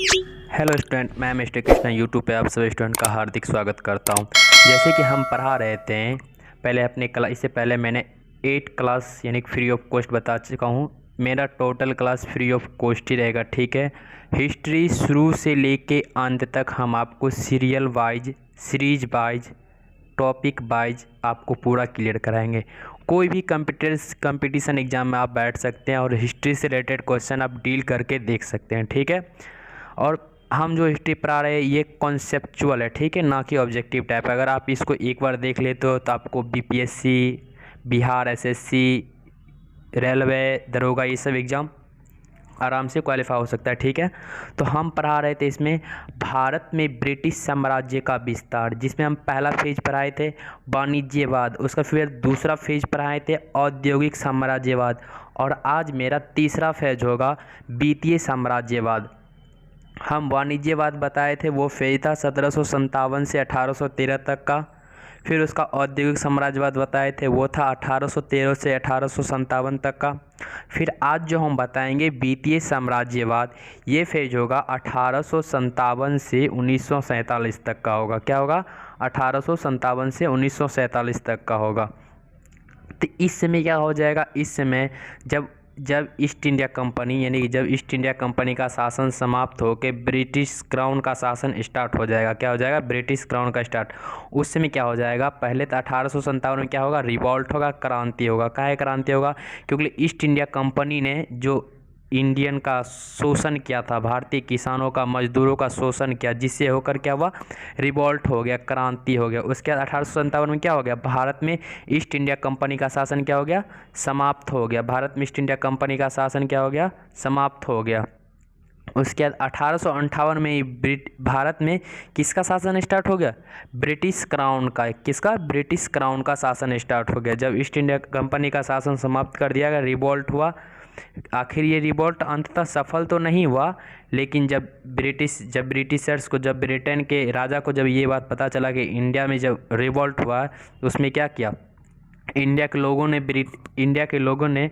Hello student, मैं mister Krishna YouTube पे आप सभी स्टूडेंट का हार्दिक स्वागत करता हूं। जैसे कि हम पढ़ा रहे थे पहले अपने क्लास, इससे पहले मैंने 8 क्लास यानी फ्री ऑफ कॉस्ट बता चुका हूं। मेरा total class free of cost ही रहेगा, ठीक है। हिस्ट्री शुरू से लेके अंत तक हम आपको serial wise, series wise, topic wise आपको पूरा क्लियर कराएंगे। कोई भी कंपटीशन एग्ज़ाम में आप बैठ सकते हैं और हिस्ट्री से रिलेटेड क्वेश्चन आप डील करके देख सकते हैं, ठीक है। और हम जो हिस्ट्री पढ़ा रहे हैं ये कॉन्सेप्चुअल है, ठीक है, ना कि ऑब्जेक्टिव टाइप। अगर आप इसको एक बार देख लेते हो तो आपको बीपीएससी, बिहार एसएससी, रेलवे, दरोगा, ये सब एग्ज़ाम आराम से क्वालिफाई हो सकता है, ठीक है। तो हम पढ़ा रहे थे इसमें भारत में ब्रिटिश साम्राज्य का विस्तार, जिसमें हम पहला फेज पढ़ाए थे वाणिज्यवाद, उसका फिर दूसरा फेज पढ़ाए थे औद्योगिक साम्राज्यवाद, और आज मेरा तीसरा फेज होगा वित्तीय साम्राज्यवाद। हम वाणिज्यवाद बताए थे, वो फेज था 1757 से 1813 तक का। फिर उसका औद्योगिक साम्राज्यवाद बताए थे, वो था 1813 से 1857 तक का। फिर आज जो हम बताएंगे वित्तीय साम्राज्यवाद, ये फेज होगा 1857 से 1947 तक का होगा। क्या होगा? 1857 से 1947 तक का होगा। तो इस समय क्या हो जाएगा? इस समय जब जब ईस्ट इंडिया कंपनी, यानी कि जब ईस्ट इंडिया कंपनी का शासन समाप्त होकर ब्रिटिश क्राउन का शासन स्टार्ट हो जाएगा। क्या हो जाएगा? ब्रिटिश क्राउन का स्टार्ट। उस समय क्या हो जाएगा? पहले तो 1857 में क्या होगा? रिवॉल्ट होगा, क्रांति होगा। काहे क्रांति होगा? क्योंकि ईस्ट इंडिया कंपनी ने जो इंडियन का शोषण किया था, भारतीय किसानों का, मजदूरों का शोषण किया, जिससे होकर क्या हुआ? रिवॉल्ट हो गया, क्रांति हो गया। उसके बाद 1857 में क्या हो गया? भारत में ईस्ट इंडिया कंपनी का शासन क्या हो गया? समाप्त हो गया। भारत में ईस्ट इंडिया कंपनी का शासन क्या हो गया? समाप्त हो गया। उसके बाद 1858 में भारत में किसका शासन स्टार्ट हो गया? ब्रिटिश क्राउन का। किसका? ब्रिटिश क्राउन का शासन स्टार्ट हो गया। जब ईस्ट इंडिया कंपनी का शासन समाप्त कर दिया गया, रिवॉल्ट हुआ। आखिर ये रिवॉल्ट अंततः सफल तो नहीं हुआ, लेकिन जब ब्रिटिशर्स को, जब ब्रिटेन के राजा को जब ये बात पता चला कि इंडिया में जब रिवॉल्ट हुआ, तो उसमें क्या किया? इंडिया के लोगों ने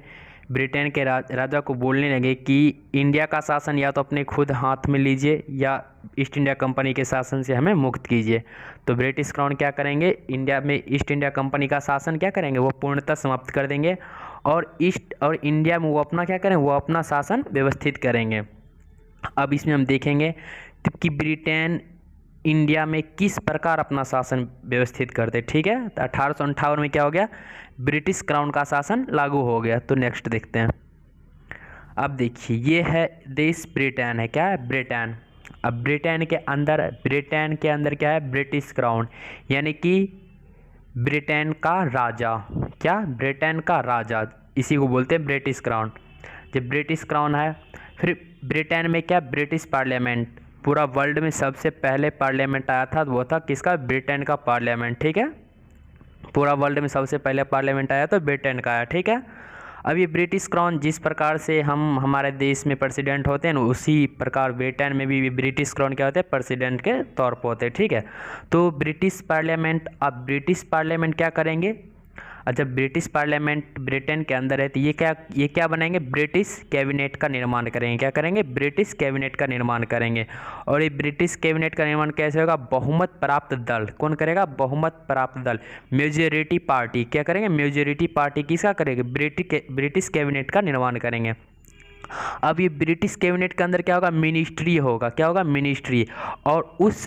ब्रिटेन के राजा को बोलने लगे कि इंडिया का शासन या तो अपने खुद हाथ में लीजिए या ईस्ट इंडिया कंपनी के शासन से हमें मुक्त कीजिए। तो ब्रिटिश क्राउन क्या करेंगे? इंडिया में ईस्ट इंडिया कंपनी का शासन क्या करेंगे? वो पूर्णतः समाप्त कर देंगे, और इंडिया में वो अपना क्या करें? वो अपना शासन व्यवस्थित करेंगे। अब इसमें हम देखेंगे कि ब्रिटेन इंडिया में किस प्रकार अपना शासन व्यवस्थित करते, ठीक है। तो 1858 में क्या हो गया? ब्रिटिश क्राउन का शासन लागू हो गया। तो नेक्स्ट देखते हैं। अब देखिए, ये है देश ब्रिटेन है। क्या है? ब्रिटेन। अब ब्रिटेन के अंदर क्या है? ब्रिटिश क्राउन, यानी कि ब्रिटेन का राजा। क्या? ब्रिटेन का राजा, इसी को बोलते हैं ब्रिटिश क्राउन। जब ब्रिटिश क्राउन है, फिर ब्रिटेन में क्या? British parliament. पूरा वर्ल्ड में सबसे पहले पार्लियामेंट आया था, वो था किसका? ब्रिटेन का पार्लियामेंट, ठीक है। पूरा वर्ल्ड में सबसे पहले पार्लियामेंट आया तो ब्रिटेन का आया, ठीक है। अब ये ब्रिटिश क्राउन, जिस प्रकार से हम हमारे देश में प्रेसिडेंट होते हैं ना, उसी प्रकार ब्रिटेन में भी ब्रिटिश क्राउन क्या होते हैं? प्रेसिडेंट के तौर पर होते हैं, ठीक है। तो ब्रिटिश पार्लियामेंट, अब ब्रिटिश पार्लियामेंट क्या करेंगे? जब ब्रिटिश पार्लियामेंट ब्रिटेन के अंदर है, तो ये क्या बनाएंगे? ब्रिटिश कैबिनेट का निर्माण करेंगे। क्या करेंगे? ब्रिटिश कैबिनेट का निर्माण करेंगे। और ये ब्रिटिश कैबिनेट का निर्माण कैसे होगा? बहुमत प्राप्त दल। कौन करेगा? बहुमत प्राप्त दल, मेजोरिटी पार्टी। क्या करेंगे? मेजोरिटी पार्टी किसका करेगी? ब्रिटिश कैबिनेट का निर्माण करेंगे। अब ये ब्रिटिश कैबिनेट के अंदर क्या होगा? मिनिस्ट्री होगा। क्या होगा? मिनिस्ट्री। और उस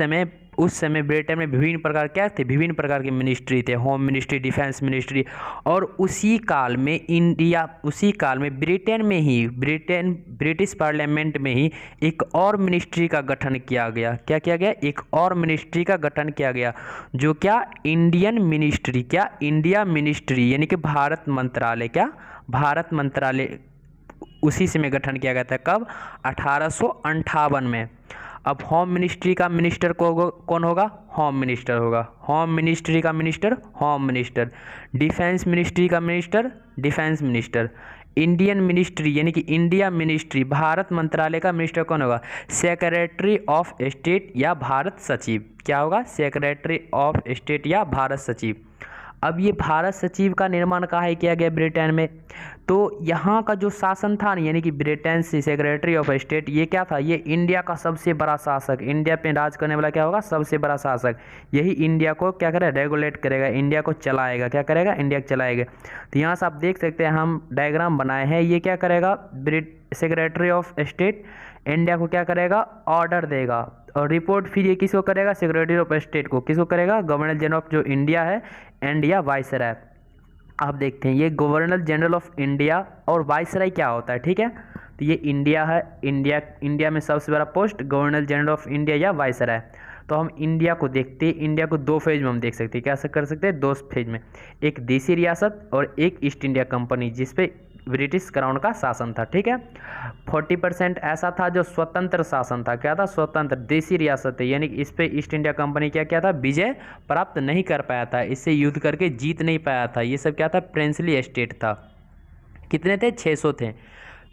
समय ब्रिटेन में विभिन्न प्रकार क्या थे? विभिन्न प्रकार की मिनिस्ट्री थे, होम मिनिस्ट्री, डिफेंस मिनिस्ट्री। और उसी काल में ब्रिटिश पार्लियामेंट में ही एक और मिनिस्ट्री का गठन किया गया। क्या किया गया? एक और मिनिस्ट्री का गठन किया गया, जो क्या? Indian ministry. क्या? इंडिया मिनिस्ट्री, यानी कि भारत मंत्रालय। क्या? भारत मंत्रालय उसी समय गठन किया गया था। कब? 1858 में। अब होम मिनिस्ट्री का मिनिस्टर कौन होगा? होम मिनिस्टर होगा। होम मिनिस्ट्री का minister, home minister. Defence ministry का minister, defence minister. Indian ministry, यानी कि इंडिया मिनिस्ट्री, भारत मंत्रालय का मिनिस्टर कौन होगा? सेक्रेटरी ऑफ स्टेट या भारत सचिव। क्या होगा? सेक्रेटरी ऑफ स्टेट या भारत सचिव। अब ये भारत सचिव का निर्माण कहाँ है किया गया, ब्रिटेन में। तो यहाँ का जो शासन था यानी कि ब्रिटेन से सेक्रेटरी ऑफ स्टेट, ये क्या था, ये इंडिया का सबसे बड़ा शासक, इंडिया पे राज करने वाला क्या होगा, सबसे बड़ा शासक। यही इंडिया को क्या करेगा, रेगुलेट करेगा, इंडिया को चलाएगा, क्या करेगा, इंडिया को चलाएगा। तो यहाँ से आप देख सकते हैं हम डायग्राम बनाए हैं, ये क्या करेगा, सेक्रेटरी ऑफ स्टेट इंडिया को क्या करेगा, ऑर्डर देगा, और रिपोर्ट फिर ये किसको करेगा, सेक्रेटरी ऑफ स्टेट को, किसको करेगा, गवर्नर जनरल ऑफ जो इंडिया है इंडिया वाइसराय। आप देखते हैं ये गवर्नर जनरल ऑफ इंडिया और वाइसराय क्या होता है, ठीक है। तो ये इंडिया है, इंडिया में सबसे बड़ा post governor general of India या वाइसराय। तो हम इंडिया को देखते हैं, इंडिया को दो फेज में हम देख सकते हैं, कैसे कर सकते हैं, दो फेज में, एक देसी रियासत और एक ईस्ट इंडिया कंपनी जिसपे ब्रिटिश क्राउन का शासन था, ठीक है। 40% ऐसा था जो स्वतंत्र शासन था, क्या था, स्वतंत्र देसी रियासत है, यानी कि इस पे ईस्ट इंडिया कंपनी क्या था, विजय प्राप्त नहीं कर पाया था, इससे युद्ध करके जीत नहीं पाया था। ये सब क्या था, प्रिंसली स्टेट था। कितने थे, 600 थे।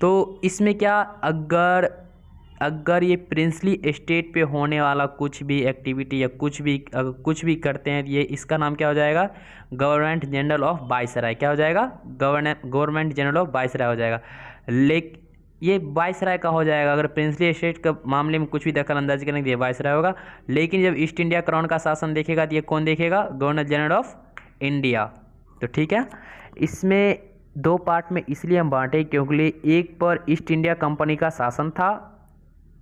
तो इसमें क्या, अगर ये प्रिंसली स्टेट पे होने वाला कुछ भी एक्टिविटी या कुछ भी करते हैं, ये इसका नाम क्या हो जाएगा, गवर्नमेंट जनरल ऑफ वाइसराय, क्या हो जाएगा, गवर्नमेंट जनरल ऑफ वाइसराय हो जाएगा। लेकिन ये वाइसराय का हो जाएगा, अगर प्रिंसली स्टेट के मामले में कुछ भी दखल अंदाजी करेंगे ये वाइसराय होगा। लेकिन जब ईस्ट इंडिया क्राउन का शासन देखेगा तो ये कौन देखेगा, गवर्नर जनरल ऑफ इंडिया। तो ठीक है, इसमें दो पार्ट में इसलिए हम बांटे क्योंकि एक पर ईस्ट इंडिया कंपनी का शासन था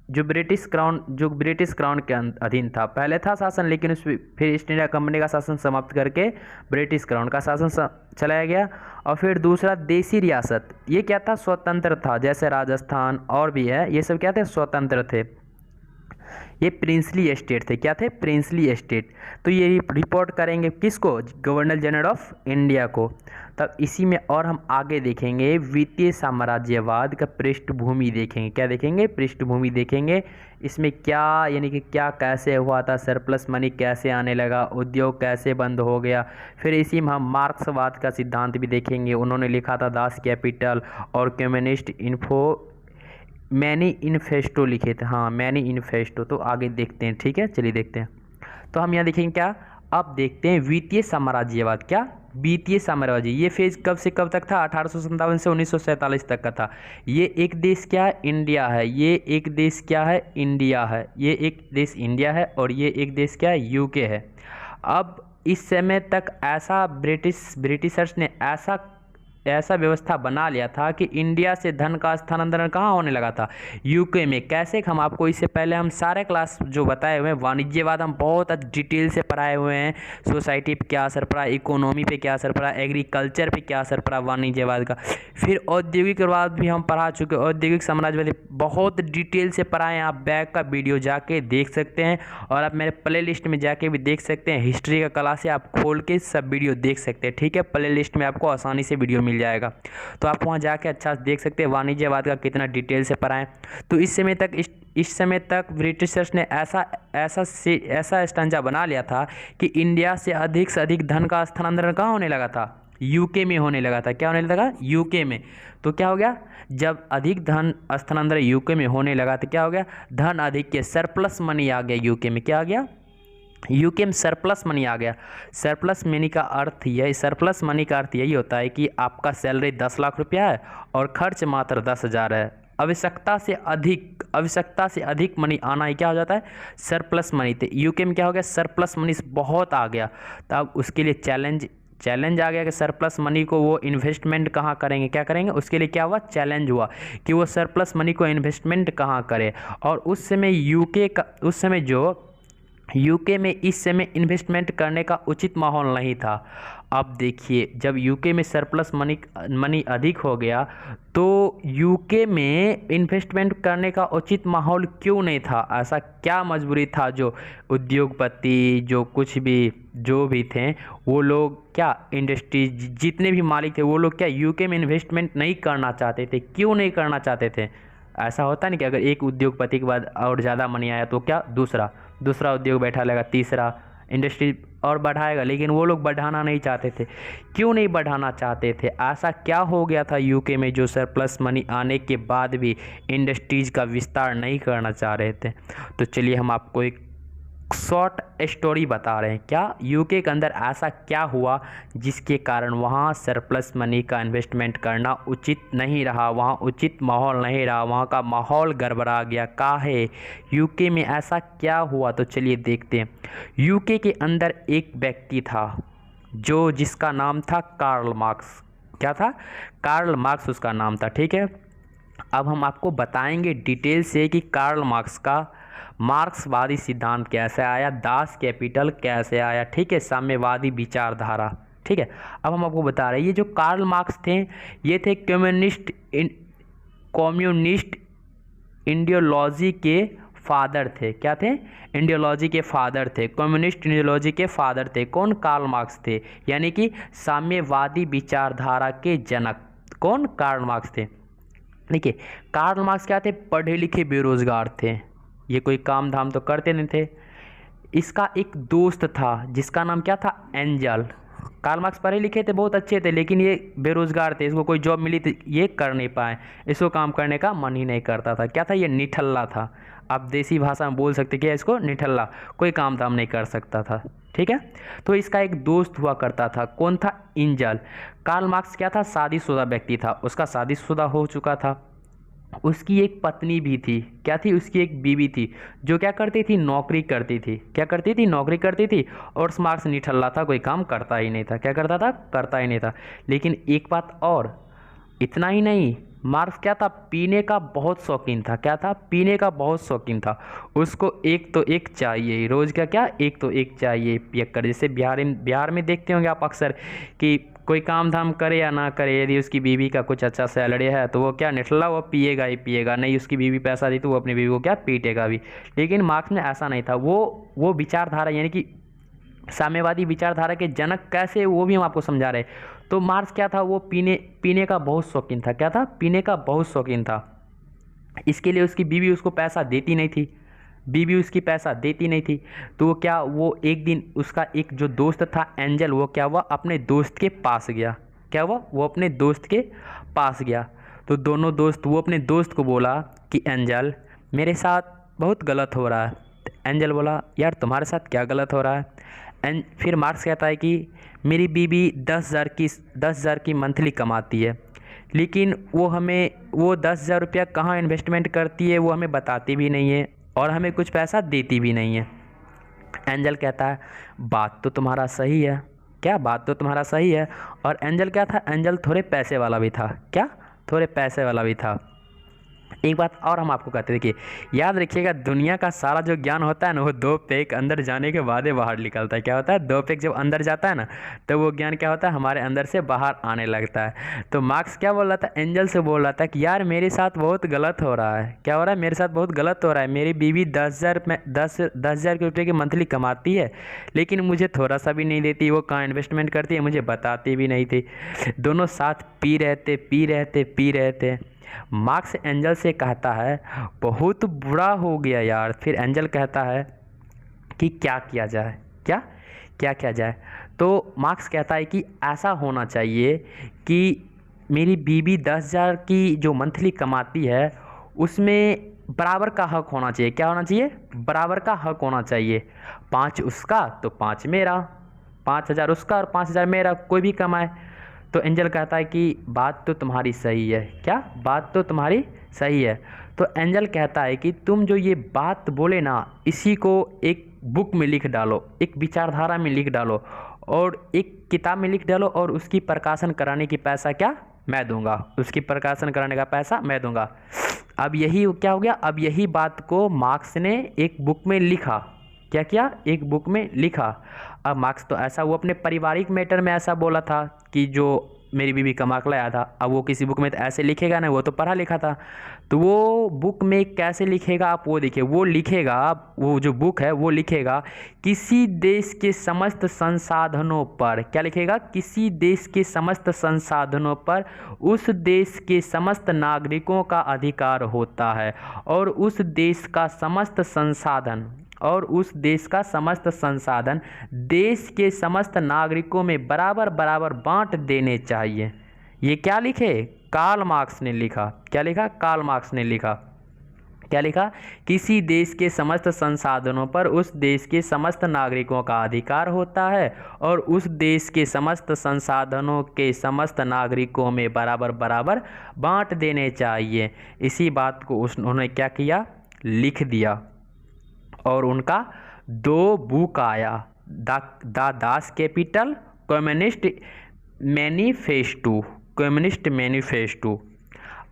जो ब्रिटिश क्राउन के अधीन था, पहले था शासन, लेकिन उस फिर ईस्ट इंडिया कंपनी का शासन समाप्त करके ब्रिटिश क्राउन का शासन चलाया गया। और फिर दूसरा देसी रियासत, ये क्या था, स्वतंत्र था, जैसे राजस्थान और भी है, ये सब क्या थे, स्वतंत्र थे, ये प्रिंसली स्टेट थे, क्या थे, प्रिंसली स्टेट। तो ये रिपोर्ट करेंगे किसको, गवर्नर जनरल ऑफ इंडिया को। तब इसी में और हम आगे देखेंगे वित्तीय साम्राज्यवाद का पृष्ठभूमि देखेंगे, क्या देखेंगे, पृष्ठभूमि देखेंगे। इसमें क्या यानी कि क्या कैसे हुआ था, सरप्लस मनी कैसे आने लगा, उद्योग कैसे बंद हो गया। फिर इसी में हम मार्क्सवाद का सिद्धांत भी देखेंगे, उन्होंने लिखा था दास कैपिटल और कम्युनिस्ट मैनिफेस्टो लिखे थे, हाँ मैनिफेस्टो। तो आगे देखते हैं, ठीक है, चलिए देखते हैं। तो हम यहाँ देखेंगे क्या, अब देखते हैं वित्तीय साम्राज्यवाद, क्या वित्तीय साम्राज्यवाद, ये फेज कब से कब तक था, 1857 से 1947 तक का था। ये एक देश क्या है, इंडिया है, ये एक देश क्या है, इंडिया है, ये एक देश इंडिया है और ये एक देश क्या है, यूके है। अब इस समय तक ऐसा ब्रिटिशर्स ने ऐसा व्यवस्था बना लिया था कि इंडिया से धन का स्थानांतरण कहाँ होने लगा था, यूके में। कैसे, हम आपको इससे पहले हम सारे क्लास जो बताए हुए हैं, वाणिज्यवाद हम बहुत डिटेल से पढ़ाए हुए हैं, सोसाइटी पे क्या असर पड़ा, इकोनॉमी पे क्या असर पड़ा, एग्रीकल्चर पे क्या असर पड़ा वाणिज्यवाद का। फिर औद्योगिकवाद भी हम पढ़ा चुके, औद्योगिक साम्राज्यवाद बहुत डिटेल से पढ़ाए हैं, आप बैक का वीडियो जाके देख सकते हैं और आप मेरे प्ले लिस्ट में जाके भी देख सकते हैं, हिस्ट्री का क्लास से आप खोल के सब वीडियो देख सकते हैं, ठीक है। प्ले लिस्ट में आपको आसानी से वीडियो मिल जाएगा, तो आप वहां जाके अच्छा देख सकते हैं वाणिज्यवाद का कितना डिटेल से पढ़ा है। तो इस समय तक ब्रिटिशर्स ने ऐसा स्टंजा बना लिया था कि इंडिया से अधिक धन का स्थानांतरण कहाँ होने लगा था, यूके में होने लगा था। क्या होने लगा, यूके में। तो क्या हो गया, जब अधिक धन स्थानांतरण यूके में होने लगा तो क्या हो गया, धन अधिक के सरप्लस मनी आ गया यूके में। क्या आ गया, यूके में सरप्लस मनी आ गया। सरप्लस मनी का अर्थ यही होता है कि आपका सैलरी 10 लाख रुपया है और खर्च मात्र 10,000 है, आवश्यकता से अधिक मनी आना ही क्या हो जाता है, सरप्लस मनी। तो यूके में क्या हो गया, सरप्लस मनी बहुत आ गया। तब उसके लिए चैलेंज आ गया कि सरप्लस मनी को वो इन्वेस्टमेंट कहाँ करेंगे, क्या करेंगे। उसके लिए क्या हुआ, चैलेंज हुआ कि वो सरप्लस मनी को इन्वेस्टमेंट कहाँ करे। और उस समय यूके में इस समय इन्वेस्टमेंट करने का उचित माहौल नहीं था। अब देखिए, जब यूके में सरप्लस मनी अधिक हो गया तो यूके में इन्वेस्टमेंट करने का उचित माहौल क्यों नहीं था, ऐसा क्या मजबूरी था। जो उद्योगपति जो भी थे वो लोग क्या, इंडस्ट्री जितने भी मालिक थे वो लोग क्या यूके में इन्वेस्टमेंट नहीं करना चाहते थे। क्यों नहीं करना चाहते थे, ऐसा होता नहीं कि अगर एक उद्योगपति के बाद और ज़्यादा मनी आया तो क्या दूसरा उद्योग बैठा लेगा, तीसरा इंडस्ट्री और बढ़ाएगा, लेकिन वो लोग बढ़ाना नहीं चाहते थे। क्यों नहीं बढ़ाना चाहते थे, ऐसा क्या हो गया था यूके में जो सरप्लस मनी आने के बाद भी इंडस्ट्रीज़ का विस्तार नहीं करना चाह रहे थे। तो चलिए हम आपको एक शॉर्ट स्टोरी बता रहे हैं। क्या यूके के अंदर ऐसा क्या हुआ जिसके कारण वहाँ सरप्लस मनी का इन्वेस्टमेंट करना उचित नहीं रहा, वहाँ उचित माहौल नहीं रहा, वहाँ का माहौल गड़बड़ा गया। काहे यूके में ऐसा क्या हुआ, तो चलिए देखते हैं। यूके के अंदर एक व्यक्ति था जिसका नाम था कार्ल मार्क्स। क्या था? कार्ल मार्क्स उसका नाम था। ठीक है, अब हम आपको बताएंगे डिटेल से कि कार्ल मार्क्स का मार्क्सवादी सिद्धांत कैसे आया, दास कैपिटल कैसे आया। ठीक है, साम्यवादी विचारधारा। ठीक है, अब हम आपको बता रहे हैं ये जो कार्ल मार्क्स थे ये थे कम्युनिस्ट आइडियोलॉजी के फादर थे। क्या थे? आइडियोलॉजी के फादर थे, कम्युनिस्ट आइडियोलॉजी के फादर थे। कौन? कार्ल मार्क्स थे, यानी कि साम्यवादी विचारधारा के जनक। कौन? कार्ल मार्क्स थे। देखिए, कार्ल मार्क्स क्या थे? पढ़े लिखे बेरोजगार थे, ये कोई काम धाम तो करते नहीं थे। इसका एक दोस्त था जिसका नाम क्या था? एंजल। कार्ल मार्क्स पढ़े लिखे थे, बहुत अच्छे थे, लेकिन ये बेरोजगार थे, इसको कोई जॉब मिली तो ये कर नहीं पाए, इसको काम करने का मन ही नहीं करता था। क्या था? ये निठल्ला था। आप देसी भाषा में बोल सकते क्या इसको? निठल्ला, कोई काम धाम नहीं कर सकता था। ठीक है, तो इसका एक दोस्त हुआ करता था। कौन था? एंजल। कार्ल मार्क्स क्या था? शादीशुदा व्यक्ति था, उसका शादीशुदा हो चुका था। उसकी एक पत्नी भी थी। क्या थी? उसकी एक बीवी थी जो क्या करती थी? नौकरी करती थी। क्या करती थी? नौकरी करती थी। और मार्क्स निठल्ला था, कोई काम करता ही नहीं था। क्या करता था? करता ही नहीं था। लेकिन एक बात और, इतना ही नहीं, मार्क्स क्या था? पीने का बहुत शौकीन था। क्या था? पीने का बहुत शौकीन था। उसको एक तो एक चाहिए रोज़ का। क्या? एक तो एक चाहिए पियक्कर। जैसे बिहार में देखते होंगे आप अक्सर कि कोई काम धाम करे या ना करे, यदि उसकी बीवी का कुछ अच्छा सैलरी है तो वो क्या निठल्ला, वो पिएगा ही पिएगा, नहीं उसकी बीवी पैसा दी तो वो अपनी बीवी को क्या पीटेगा भी। लेकिन मार्क्स में ऐसा नहीं था। वो विचारधारा यानी कि साम्यवादी विचारधारा के जनक कैसे, वो भी हम आपको समझा रहे। तो मार्क्स क्या था? वो पीने का बहुत शौकीन था। क्या था? पीने का बहुत शौकीन था। इसके लिए उसकी बीवी उसको पैसा देती नहीं थी, बीवी उसकी पैसा देती नहीं थी। तो वो एक दिन उसका एक जो दोस्त था एंजल, वो क्या हुआ? अपने दोस्त के पास गया। क्या हुआ? वो अपने दोस्त के पास गया। तो दोनों दोस्त, वो अपने दोस्त को बोला कि एंजल मेरे साथ बहुत गलत हो रहा है। तो एंजल बोला यार तुम्हारे साथ क्या गलत हो रहा है? फिर मार्क्स कहता है कि मेरी बीवी 10,000 की मंथली कमाती है, लेकिन वो 10,000 रुपया कहाँ इन्वेस्टमेंट करती है वो हमें बताती भी नहीं है और हमें कुछ पैसा देती भी नहीं है। एंजल कहता है बात तो तुम्हारा सही है। क्या? बात तो तुम्हारा सही है। और एंजल क्या था? एंजल थोड़े पैसे वाला भी था। क्या? थोड़े पैसे वाला भी था। एक बात और हम आपको कहते हैं, देखिए याद रखिएगा, दुनिया का सारा जो ज्ञान होता है ना वो 2 पेग अंदर जाने के बाद ही बाहर निकलता है। क्या होता है? 2 पेग जब अंदर जाता है ना तो वो ज्ञान क्या होता है? हमारे अंदर से बाहर आने लगता है। तो मार्क्स क्या बोल रहा था? एंजल से बोल रहा था कि यार मेरे साथ बहुत गलत हो रहा है। क्या हो रहा है? मेरे साथ बहुत गलत हो रहा है। मेरी बीवी 10,000 रुपये की मंथली कमाती है, लेकिन मुझे थोड़ा सा भी नहीं देती। वो कहाँ इन्वेस्टमेंट करती है मुझे बताती भी नहीं थी। दोनों साथ पी रहे थे। मार्क्स एंजल से कहता है बहुत बुरा हो गया यार। फिर एंजल कहता है कि क्या किया जाए? क्या किया जाए? तो मार्क्स कहता है कि ऐसा होना चाहिए कि मेरी बीवी 10,000 की जो मंथली कमाती है उसमें बराबर का हक होना चाहिए। क्या होना चाहिए? बराबर का हक होना चाहिए। 5 उसका तो 5 मेरा, 5,000 उसका और 5,000 मेरा, कोई भी कमाए। तो एंजल कहता है कि बात तो तुम्हारी सही है। क्या? बात तो तुम्हारी सही है। तो एंजल कहता है कि तुम जो ये बात बोले ना, इसी को एक बुक में लिख डालो, एक विचारधारा में लिख डालो और एक किताब में लिख डालो और उसकी प्रकाशन कराने की पैसा क्या? मैं दूंगा। उसकी प्रकाशन कराने का पैसा मैं दूंगा। अब यही क्या हो गया? अब यही बात को मार्क्स ने एक बुक में लिखा। क्या किया? एक बुक में लिखा। अब मार्क्स तो ऐसा, वो अपने पारिवारिक मैटर में ऐसा बोला था कि जो मेरी बीवी कमा के लाया था। अब वो किसी बुक में तो ऐसे लिखेगा ना, वो तो पढ़ा लिखा था। तो वो बुक में कैसे लिखेगा आप वो देखिए। वो लिखेगा, वो जो बुक है वो लिखेगा किसी देश के समस्त संसाधनों पर। क्या लिखेगा? किसी देश के समस्त संसाधनों पर उस देश के समस्त नागरिकों का अधिकार होता है और उस देश का समस्त संसाधन देश के समस्त नागरिकों में बराबर बराबर बांट देने चाहिए। ये क्या लिखे? कार्ल मार्क्स ने लिखा। क्या लिखा? कार्ल मार्क्स ने लिखा। क्या लिखा, किसी देश के समस्त संसाधनों पर उस देश के समस्त नागरिकों का अधिकार होता है और उस देश के समस्त संसाधनों के समस्त नागरिकों में बराबर बराबर बांट देने चाहिए। इसी बात को उन्होंने क्या किया, लिख दिया। और उनका 2 बुक आया, the Das capital, communist manifesto.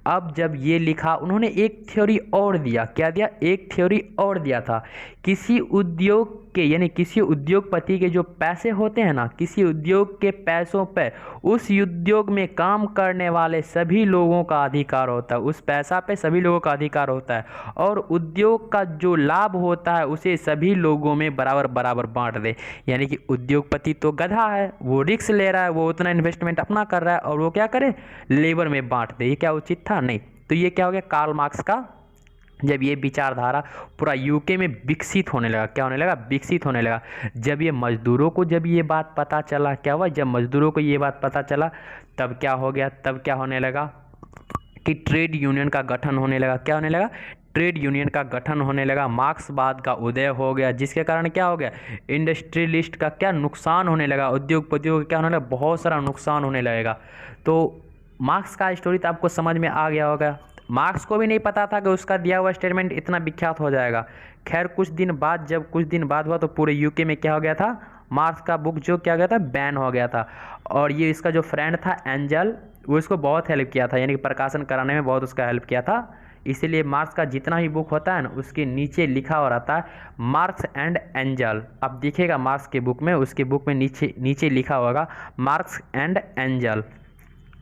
अब जब ये लिखा, उन्होंने एक थ्योरी और दिया। क्या दिया, एक थ्योरी और दिया था, किसी उद्योग के यानी किसी उद्योगपति के जो पैसे होते हैं ना, किसी उद्योग के पैसों पे उस उद्योग में काम करने वाले सभी लोगों का अधिकार होता है, उस पैसा पे सभी लोगों का अधिकार होता है, और उद्योग का जो लाभ होता है उसे सभी लोगों में बराबर बराबर बांट दे। यानी कि उद्योगपति तो गधा है, वो रिस्क ले रहा है, वो उतना इन्वेस्टमेंट अपना कर रहा है और वो क्या करे, लेबर में बांट दे। ये क्या उचित था? नहीं। तो ये क्या हो गया, कार्ल मार्क्स का जब ये विचारधारा पूरा यूके में विकसित होने लगा, क्या होने लगा, विकसित होने लगा। जब ये मजदूरों को जब ये बात पता चला, क्या हुआ, जब मजदूरों को ये बात पता चला तब क्या हो गया, तब क्या होने लगा कि ट्रेड यूनियन का गठन होने लगा। क्या होने लगा, ट्रेड यूनियन का गठन होने लगा, मार्क्सवाद का उदय हो गया, जिसके कारण क्या हो गया, इंडस्ट्रियलिस्ट का क्या नुकसान होने लगा, उद्योगपतियों का क्या होने लगा, बहुत सारा नुकसान होने लगेगा। तो मार्क्स का स्टोरी तो आपको समझ में आ गया होगा। मार्क्स को भी नहीं पता था कि उसका दिया हुआ स्टेटमेंट इतना विख्यात हो जाएगा। खैर कुछ दिन बाद, जब कुछ दिन बाद हुआ तो पूरे यूके में क्या हो गया था, मार्क्स का बुक जो क्या हो गया था, बैन हो गया था। और ये इसका जो फ्रेंड था एंजल, वो इसको बहुत हेल्प किया था, यानी कि प्रकाशन कराने में बहुत उसका हेल्प किया था। इसीलिए मार्क्स का जितना भी बुक होता है ना, उसके नीचे लिखा हो रहता है मार्क्स एंड एंजल। अब दिखेगा मार्क्स के बुक में, उसके बुक में नीचे लिखा होगा मार्क्स एंड एंजल।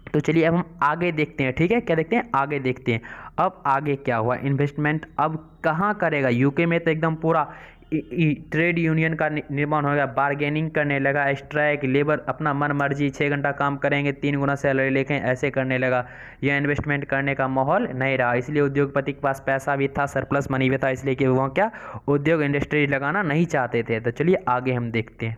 तो चलिए अब हम आगे देखते हैं, ठीक है, क्या देखते हैं, आगे देखते हैं। अब आगे क्या हुआ, इन्वेस्टमेंट अब कहाँ करेगा, यूके में तो एकदम पूरा ट्रेड यूनियन का निर्माण हो गया, बार्गेनिंग करने लगा, स्ट्राइक, लेबर अपना मन मर्जी 6 घंटा काम करेंगे 3 गुना सैलरी लेके ऐसे करने लगा। यह इन्वेस्टमेंट करने का माहौल नहीं रहा, इसलिए उद्योगपति के पास पैसा भी था, सरप्लस मनी भी था, इसलिए कि वो क्या उद्योग इंडस्ट्री लगाना नहीं चाहते थे। तो चलिए आगे हम देखते हैं।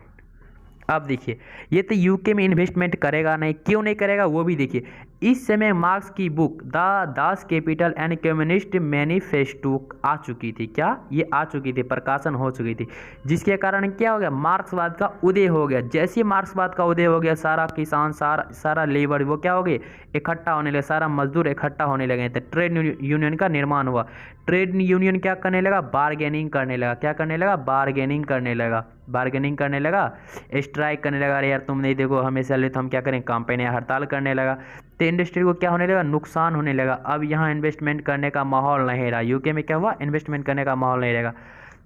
अब देखिए, ये तो यूके में इन्वेस्टमेंट करेगा नहीं, क्यों नहीं करेगा वो भी देखिए। इस समय मार्क्स की book the Das Capital and communist manifesto आ चुकी थी। क्या ये आ चुकी थी, प्रकाशन हो चुकी थी, जिसके कारण क्या हो गया, मार्क्सवाद का उदय हो गया। जैसे मार्क्सवाद का उदय हो गया, सारा किसान, सारा लेबर वो क्या हो गए, इकट्ठा होने लगे, सारा मजदूर इकट्ठा होने लगे। तो ट्रेड यूनियन का निर्माण हुआ। ट्रेड यूनियन क्या करने लगा, बार्गेनिंग करने लगा। क्या करने लगा, बार्गेनिंग करने लगा, बार्गेनिंग करने लगा, स्ट्राइक करने लगा, अरे यार तुम नहीं देखो हमें सैलरी, तो हम क्या करें, कंपनी हड़ताल करने लगा। तो इंडस्ट्री को क्या होने लगा, नुकसान होने लगा। अब यहाँ इन्वेस्टमेंट करने का माहौल नहीं रहा, यूके में क्या हुआ, इन्वेस्टमेंट करने का माहौल नहीं रहेगा।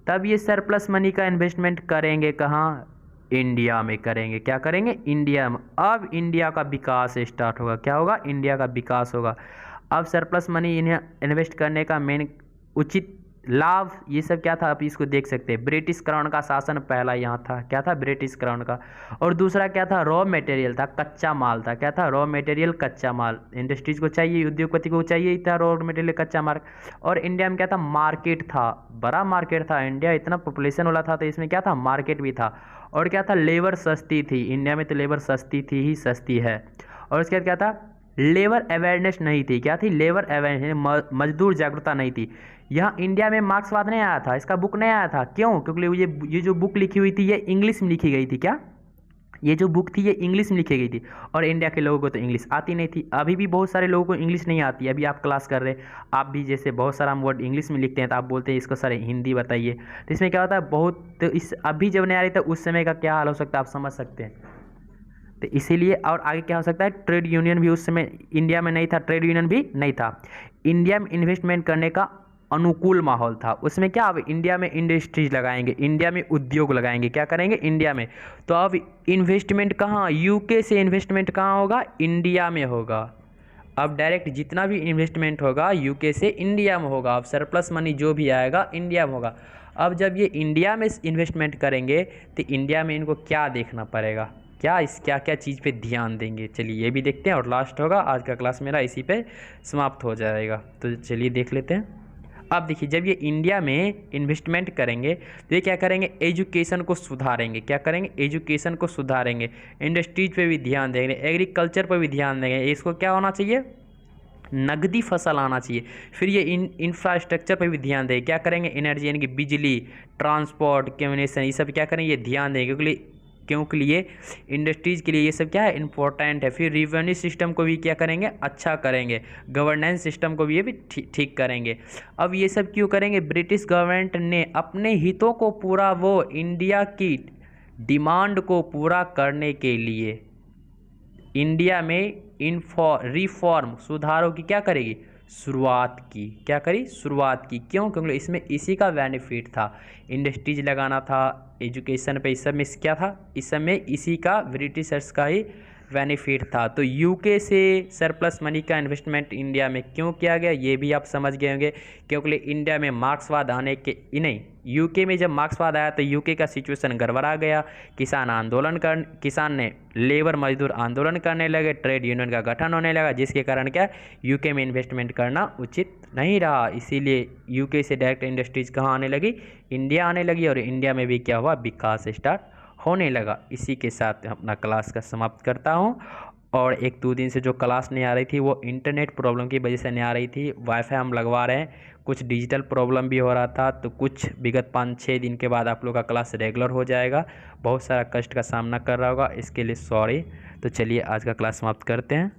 तब ये सरप्लस मनी का इन्वेस्टमेंट करेंगे कहाँ, इंडिया में करेंगे। क्या करेंगे, इंडिया में। अब इंडिया का विकास स्टार्ट होगा, क्या होगा, इंडिया का विकास होगा। अब सरप्लस मनी इन्हें इन्वेस्ट करने का मेन उचित लाभ ये सब क्या था, आप इसको देख सकते हैं। ब्रिटिश क्राउन का शासन पहला यहाँ था, क्या था, ब्रिटिश क्राउन का। और दूसरा क्या था, रॉ मटेरियल था, कच्चा माल था। क्या था, रॉ मटेरियल, कच्चा माल। इंडस्ट्रीज को चाहिए, उद्योगपति को चाहिए ही था रॉ मटेरियल, कच्चा माल। और इंडिया में क्या था, मार्केट था, बड़ा मार्केट था। इंडिया इतना पॉपुलेशन वाला था, तो इसमें क्या था, मार्केट भी था। और क्या था, लेबर सस्ती थी। इंडिया में तो लेबर सस्ती थी ही सस्ती है। और उसके बाद क्या था, लेबर अवेयरनेस नहीं थी। क्या थी, लेबर अवेयरनेस, मजदूर जागरूकता नहीं थी। यहाँ इंडिया में मार्क्सवाद नहीं आया था, इसका बुक नहीं आया था। क्यों, क्योंकि ये जो बुक लिखी हुई थी ये इंग्लिश में लिखी गई थी। क्या, ये जो बुक थी ये इंग्लिश में लिखी गई थी, और इंडिया के लोगों को तो इंग्लिश आती नहीं थी। अभी भी बहुत सारे लोगों को इंग्लिश नहीं आती। अभी आप क्लास कर रहे, आप भी जैसे बहुत सारा वर्ड इंग्लिश में लिखते हैं, तो आप बोलते हैं इसको सर हिंदी बताइए। तो इसमें क्या होता है, बहुत, तो इस अभी जब नहीं आ रही था उस समय का क्या हाल हो सकता है, आप समझ सकते हैं। तो इसीलिए, और आगे क्या हो सकता है, ट्रेड यूनियन भी उस समय इंडिया में नहीं था, ट्रेड यूनियन भी नहीं था। इंडिया में इन्वेस्टमेंट करने का अनुकूल माहौल था। उसमें क्या, अब इंडिया में इंडस्ट्रीज लगाएंगे, इंडिया में उद्योग लगाएंगे, क्या करेंगे, इंडिया में। तो अब इन्वेस्टमेंट कहाँ, यूके से इन्वेस्टमेंट कहाँ होगा, इंडिया में होगा। अब डायरेक्ट जितना भी इन्वेस्टमेंट होगा यूके से इंडिया में होगा। अब सरप्लस मनी जो भी आएगा इंडिया में होगा। अब जब ये इंडिया में इन्वेस्टमेंट करेंगे तो इंडिया में इनको क्या देखना पड़ेगा, क्या क्या चीज़ पे ध्यान देंगे, चलिए ये भी देखते हैं। और लास्ट होगा आज का क्लास मेरा इसी पे समाप्त हो जाएगा। तो चलिए देख लेते हैं। अब देखिए, जब ये इंडिया में इन्वेस्टमेंट करेंगे तो ये क्या करेंगे, एजुकेशन को सुधारेंगे। क्या करेंगे, एजुकेशन को सुधारेंगे, इंडस्ट्रीज पे भी ध्यान देंगे, एग्रीकल्चर पर भी ध्यान देंगे। इसको क्या होना चाहिए, नकदी फसल आना चाहिए। फिर ये इंफ्रास्ट्रक्चर पर भी ध्यान दें। क्या करेंगे? एनर्जी यानी कि बिजली, ट्रांसपोर्ट, कम्युनिकेशन, ये सब क्या करेंगे? ये ध्यान दें, क्योंकि लिए इंडस्ट्रीज़ के लिए ये सब क्या है? इम्पोर्टेंट है। फिर रिवेन्यू सिस्टम को भी क्या करेंगे? अच्छा करेंगे। गवर्नेंस सिस्टम को भी ये भी ठीक करेंगे। अब ये सब क्यों करेंगे? ब्रिटिश गवर्नमेंट ने अपने हितों को पूरा, वो इंडिया की डिमांड को पूरा करने के लिए इंडिया में रिफॉर्म, सुधारों की क्या करेगी? शुरुआत की। क्या करी? शुरुआत की। क्यों? क्योंकि इसमें इसी का बेनिफिट था। इंडस्ट्रीज लगाना था, एजुकेशन पे, इस सब में क्या था? इस सब में इसी का, ब्रिटिशर्स का ही बेनिफिट था। तो यूके से सरप्लस मनी का इन्वेस्टमेंट इंडिया में क्यों किया गया, ये भी आप समझ गए होंगे। क्योंकि इंडिया में मार्क्सवाद आने के नहीं, यूके में जब मार्क्सवाद आया तो यूके का सिचुएशन गड़बड़ा गया। किसान ने लेबर मजदूर आंदोलन करने लगे, ट्रेड यूनियन का गठन होने लगा, जिसके कारण क्या, यूके में इन्वेस्टमेंट करना उचित नहीं रहा। इसीलिए यूके से डायरेक्ट इंडस्ट्रीज कहाँ आने लगी? इंडिया आने लगी। और इंडिया में भी क्या हुआ? विकास स्टार्ट होने लगा। इसी के साथ अपना क्लास का समाप्त करता हूँ। और 1-2 दिन से जो क्लास नहीं आ रही थी वो इंटरनेट प्रॉब्लम की वजह से नहीं आ रही थी। वाईफाई हम लगवा रहे हैं, कुछ डिजिटल प्रॉब्लम भी हो रहा था, तो कुछ विगत 5-6 दिन के बाद आप लोग का क्लास रेगुलर हो जाएगा। बहुत सारा कष्ट का सामना कर रहा होगा, इसके लिए सॉरी। तो चलिए आज का क्लास समाप्त करते हैं।